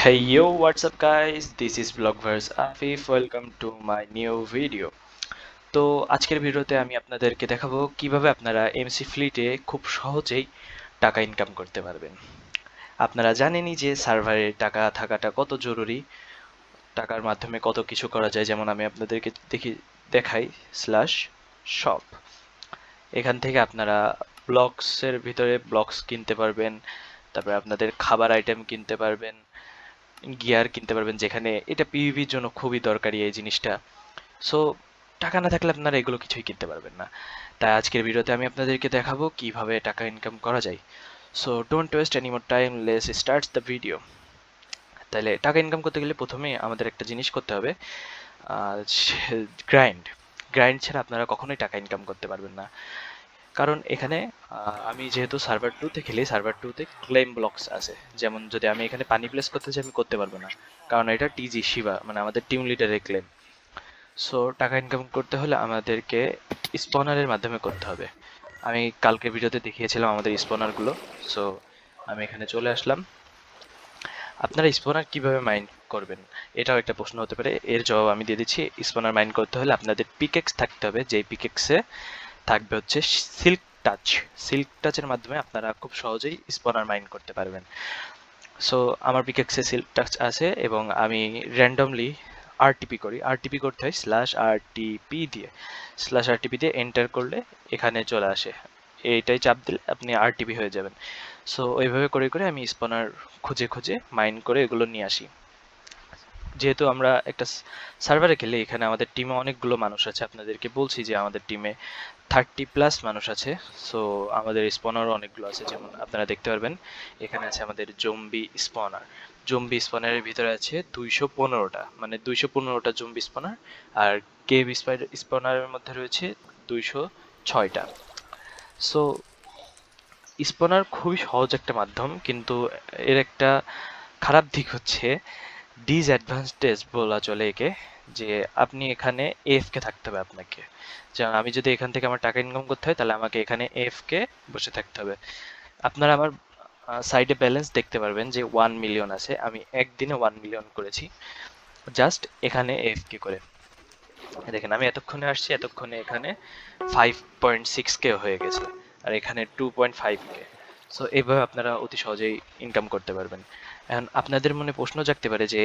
Hey yo, what's up guys? This is Blogverse Afif. Welcome to my new video. তো আজকের ভিডিওতে আমি আপনাদেরকে দেখাবো কিভাবে আপনারা এমসি ফ্লিটে খুব সহজেই টাকা ইনকাম করতে পারবেন। আপনারা জানেনই যে সার্ভারে টাকা থাকাটা কত জরুরি, টাকার মাধ্যমে কত কিছু করা যায়। যেমন আমি আপনাদেরকে দেখাই স্ল্যাশ শপ। এখান থেকে আপনারা ব্লকসের ভিতরে ব্লকস কিনতে পারবেন, তারপরে আপনাদের খাবার আইটেম কিনতে পারবেন, গিয়ার কিনতে পারবেন, যেখানে এটা পিভিপির জন্য খুবই দরকারি এই জিনিসটা। সো টাকা না থাকলে আপনারা এগুলো কিছুই কিনতে পারবেন না। তাই আজকের ভিডিওতে আমি আপনাদেরকে দেখাবো কিভাবে টাকা ইনকাম করা যায়। So don't waste any more time, let's start the video. তাহলে টাকা ইনকাম করতে গেলে প্রথমে আমাদের একটা জিনিস করতে হবে, গ্রাইন্ড। গ্রাইন্ড ছাড়া আপনারা কখনোই টাকা ইনকাম করতে পারবেন না। কারণ এখানে আমি যেহেতু সার্ভার টুতে খেলি, সার্ভার টুতে ক্লেম ব্লকস আছে। যেমন যদি আমি এখানে পানি প্লেস করতে চাই, আমি করতে পারবো না, কারণ এটা টিজি শিবা মানে আমাদের টিম লিডারের ক্লেম। সো টাকা ইনকাম করতে হলে আমাদেরকে স্পনারের মাধ্যমে করতে হবে। আমি কালকের ভিডিওতে দেখিয়েছিলাম আমাদের স্পনারগুলো। সো আমি এখানে চলে আসলাম। আপনারা স্পনার কিভাবে মাইন্ড করবেন, এটাও একটা প্রশ্ন হতে পারে, এর জবাব আমি দিয়ে দিচ্ছি। স্পনার মাইন্ড করতে হলে আপনাদের পিকেক্স থাকতে হবে, যেই পিকেক্সে থাকবে হচ্ছে সিল্ক টাচ। সিল্ক টাচের মাধ্যমে আপনারা খুব সহজেই স্পনার মাইন্ড করতে পারবেন। সো আমার পিকেক্সে সিল্ক টাচ আছে এবং আমি র্যান্ডমলি আরটিপি করি। আরটিপি করতে হয় স্ল্যাশ আরটিপি দিয়ে এন্টার করলে এখানে চলে আসে। এইটাই চাপ দিলে আপনি আরটিপি হয়ে যাবেন। সো ওইভাবে করে করে আমি স্পনার খুঁজে খুঁজে মাইন্ড করে এগুলো নিয়ে আসি। যেহেতু আমরা একটা সার্ভারে খেলি, এখানে আমাদের টিমে অনেকগুলো মানুষ আছে। আপনাদেরকে বলছি যে আমাদের টিমে 30+ মানুষ আছে। সো আমাদের স্পনারও অনেকগুলো আছে। যেমন আপনারা দেখতে পারবেন এখানে আছে আমাদের জম্বি স্পনার। জম্বি স্পনারের ভিতরে আছে 215টা, মানে 215টা জম্বি স্পনার। আর কেভ স্পনারের মধ্যে রয়েছে 206টা। সো স্পনার খুবই সহজ একটা মাধ্যম, কিন্তু এর একটা খারাপ দিক হচ্ছে, ডিসঅ্যাডভান্টেজ বলা চলে একে, যে আপনি এখানে এফকে থাকতে হবে আপনাকে। যেমন আমি যদি এখান থেকে আমার টাকা ইনকাম করতে হয়, তাহলে আমাকে এখানে এফকে বসে থাকতে হবে। আপনারা আমার সাইডে ব্যালেন্স দেখতে পারবেন যে 1 মিলিয়ন আছে। আমি একদিনে 1 মিলিয়ন করেছি জাস্ট এখানে এফকে করে। দেখেন আমি এতক্ষণে আসছি, এতক্ষণে এখানে 5.6K হয়ে গেছে, আর এখানে 2.5K। সো এইভাবে আপনারা অতি সহজেই ইনকাম করতে পারবেন। এখন আপনাদের মনে প্রশ্ন জাগতে পারে যে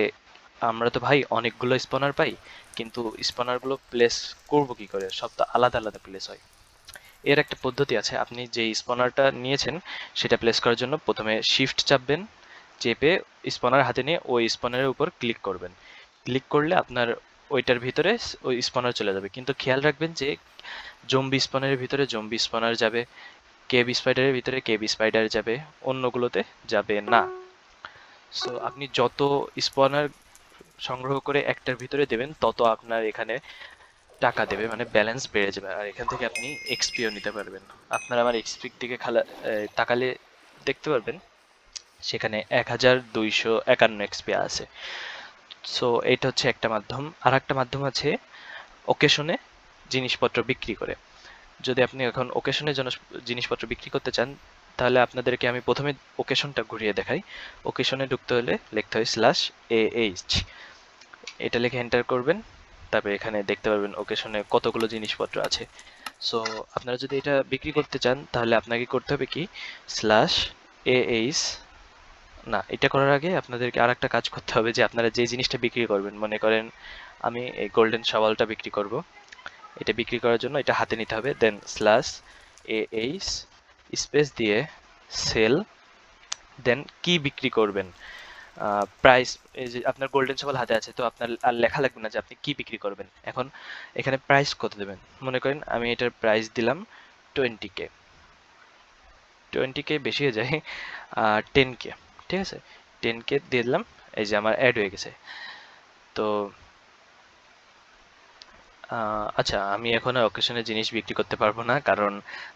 আমরা তো ভাই অনেকগুলো স্পনার পাই, কিন্তু স্পনারগুলো প্লেস করব কি করে, সব তো আলাদা আলাদা প্লেস হয়। এর একটা পদ্ধতি আছে। আপনি যে স্পনারটা নিয়েছেন সেটা প্লেস করার জন্য প্রথমে শিফট চাপবেন, চেপে স্পনার হাতে নিয়ে ওই স্পনারের উপর ক্লিক করবেন। ক্লিক করলে আপনার ওইটার ভিতরে ওই স্পনার চলে যাবে। কিন্তু খেয়াল রাখবেন যে জম্বি স্পনারের ভিতরে জম্বি স্পনার যাবে, কেব স্পাইডারের ভিতরে কেব স্পাইডার যাবে, অন্যগুলোতে যাবে না। সো আপনি যত স্পনার সংগ্রহ করে একটার ভিতরে দেবেন, তত আপনার এখানে টাকা দেবে, মানে ব্যালেন্স বেড়ে যাবে। আর এখান থেকে আপনি এক্সপিও নিতে পারবেন। আপনারা আমার এক্সপির দিকে তাকালে দেখতে পারবেন সেখানে 1251 এক্সপি আছে। সো এটা হচ্ছে একটা মাধ্যম। আর একটা মাধ্যম আছে ওকেশনে জিনিসপত্র বিক্রি করে। যদি আপনি এখন ওকেশনের জন্য জিনিসপত্র বিক্রি করতে চান, তাহলে আপনাদেরকে আমি প্রথমে ওকেশনটা ঘুরিয়ে দেখাই। ওকেশনে ঢুকতে হলে লিখতে হয় /AH। এটা লিখে এন্টার করবেন, তারপরে এখানে দেখতে পারবেন ওকেশনে কতগুলো জিনিসপত্র আছে। সো আপনারা যদি এটা বিক্রি করতে চান, তাহলে আপনাকে করতে হবে কি, /AH, না, এটা করার আগে আপনাদেরকে আর একটা কাজ করতে হবে, যে আপনারা যে জিনিসটা বিক্রি করবেন, মনে করেন আমি এই গোল্ডেন শাওয়ালটা বিক্রি করব। এটা বিক্রি করার জন্য এটা হাতে নিতে হবে, দেন /AH স্পেস দিয়ে সেল, দেন কি বিক্রি করবেন, প্রাইস। এই যে আপনার গোল্ডেন শাওয়াল হাতে আছে, তো আপনার আর লেখা লাগবে না যে আপনি কি বিক্রি করবেন। এখন এখানে প্রাইস কত দেবেন, মনে করেন আমি এটার প্রাইস দিলাম 20K। 20K বেশি হয়ে যায়, 10K, ঠিক আছে, 10K দিয়ে দিলাম। এই যে আমার অ্যাড হয়ে গেছে। তো আচ্ছা, আমি এখন আর অকেশনে জিনিস বিক্রি করতে পারবো না, কারণ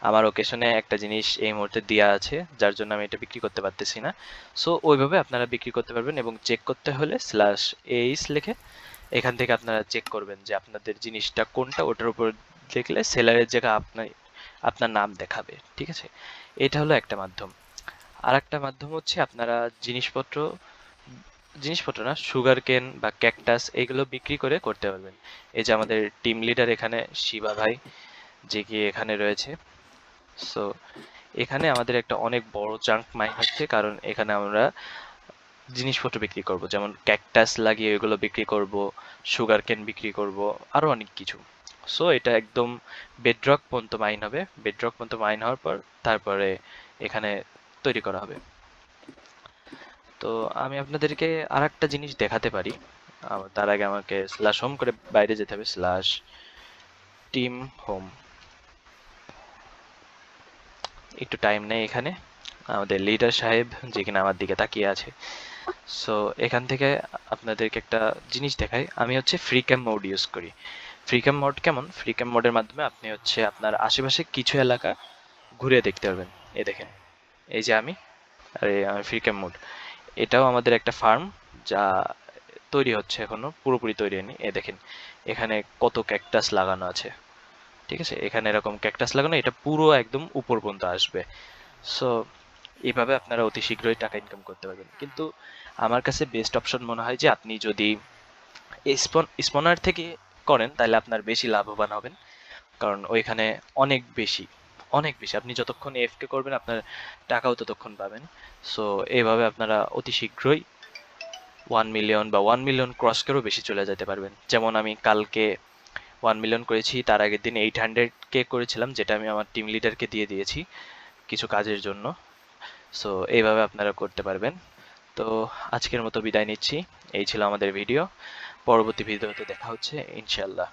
আমার অকেশনে একটা জিনিস এই মুহূর্তে দেওয়া আছে, যার জন্য আমি এটা বিক্রি করতে পারতেছি না। সো ওইভাবে আপনারা বিক্রি করতে পারবেন, এবং চেক করতে হলে /AH লিখে এখান থেকে আপনারা চেক করবেন যে আপনাদের জিনিসটা কোনটা। ওটার উপর দেখলে সেলারের জায়গায় আপনার নাম দেখাবে, ঠিক আছে। এটা হলো একটা মাধ্যম। আর একটা মাধ্যম হচ্ছে আপনারা জিনিসপত্র জিনিসপত্র না, সুগার কেন বা ক্যাকটাস এগুলো বিক্রি করে করতে পারবেন। এই যে আমাদের টিম লিডার এখানে শিবা ভাই, যে কি এখানে রয়েছে। সো এখানে আমাদের একটা অনেক বড় চাঙ্ক মাইন হচ্ছে, কারণ এখানে আমরা জিনিসপত্র বিক্রি করব, যেমন ক্যাকটাস লাগিয়ে ওইগুলো বিক্রি করব, সুগার কেন বিক্রি করব, আরো অনেক কিছু। সো এটা একদম বেডরক পর্যন্ত মাইন হবে। বেডরক পর্যন্ত মাইন হওয়ার পর তারপরে এখানে তৈরি করা হবে। তো আমি আপনাদেরকে আরেকটা জিনিস দেখাতে পারি। তার আগে আমাকে স্ল্যাশ হোম করে বাইরে যেতে হবে, স্ল্যাশ টিম হোম। একটু টাইম নেই এখানে, আমাদের লিডার সাহেব যে কিনা আমার দিকে তাকিয়ে আছে। সো এখান থেকে আপনাদেরকে একটা জিনিস দেখাই। আমি হচ্ছে ফ্রি ক্যাম মোড ইউজ করি। ফ্রি ক্যাম মোড কেমন? ফ্রি ক্যাম মোডের মাধ্যমে আপনি হচ্ছে আপনার আশেপাশে কিছু এলাকা ঘুরে দেখতে পারবেন। এই দেখেন, এই যে আমি, আর এই আমার ফ্রি ক্যাম মোড। এটাও আমাদের একটা ফার্ম, যা তৈরি হচ্ছে, এখনো পুরোপুরি তৈরি হয়নি। এ দেখেন এখানে কত ক্যাকটাস লাগানো আছে। ঠিক আছে, এখানে এরকম ক্যাকটাস লাগানো, এটা পুরো একদম উপর পর্যন্ত আসবে। সো এইভাবে আপনারা অতি শীঘ্রই টাকা ইনকাম করতে পারবেন। কিন্তু আমার কাছে বেস্ট অপশন মনে হয় যে আপনি যদি স্পনার থেকে করেন তাহলে আপনার বেশি লাভবান হবেন, কারণ ওইখানে অনেক বেশি, অনেক বেশি আপনি যতক্ষণ এফকে করবেন আপনার টাকাও ততক্ষণ পাবেন। সো এইভাবে আপনারা অতি শীঘ্রই 1 মিলিয়ন বা 1 মিলিয়ন ক্রস করেও বেশি চলে যেতে পারবেন। যেমন আমি কালকে 1 মিলিয়ন করেছি, তার আগের দিন 800K করেছিলাম, যেটা আমি আমার টিম লিডারকে দিয়ে দিয়েছি কিছু কাজের জন্য। সো এইভাবে আপনারা করতে পারবেন। তো আজকের মতো বিদায় নিচ্ছি। এই ছিল আমাদের ভিডিও। পরবর্তী ভিডিওতে দেখা হচ্ছে ইনশাল্লাহ।